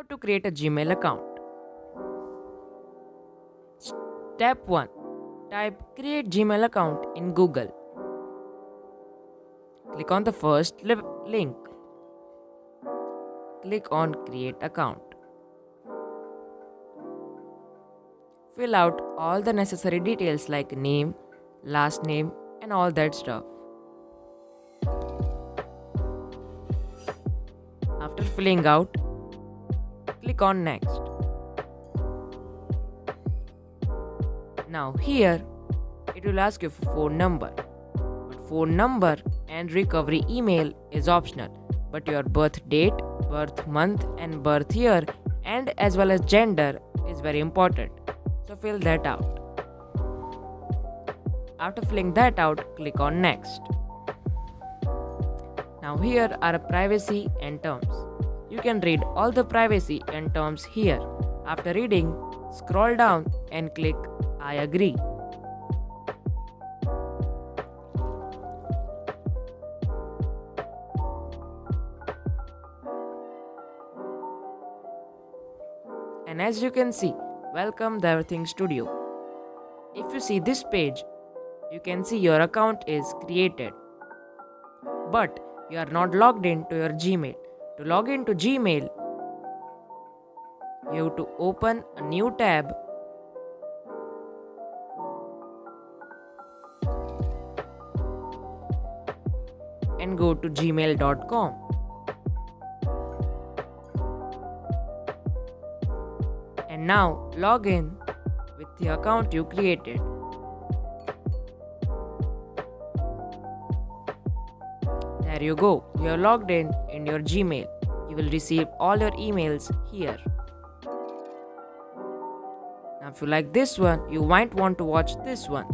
How to create a Gmail account. Step 1. Type create Gmail account in Google. Click on the first link. Click on create account. Fill out all the necessary details like name, last name and all that stuff. After filling out, click on next. Now here, it will ask you for phone number. But phone number and recovery email is optional. But your birth date, birth month and birth year and as well as gender is very important. So fill that out. After filling that out, click on next. Now here are privacy and terms. You can read all the privacy and terms here. After reading, scroll down and click I agree. And as you can see, welcome the Everything Studio. If you see this page, you can see your account is created. But you are not logged into your Gmail. To log into Gmail, you have to open a new tab and go to gmail.com. And now log in with the account you created. There you go, you are logged in your Gmail. You will receive all your emails here. Now if you like this one, you might want to watch this one.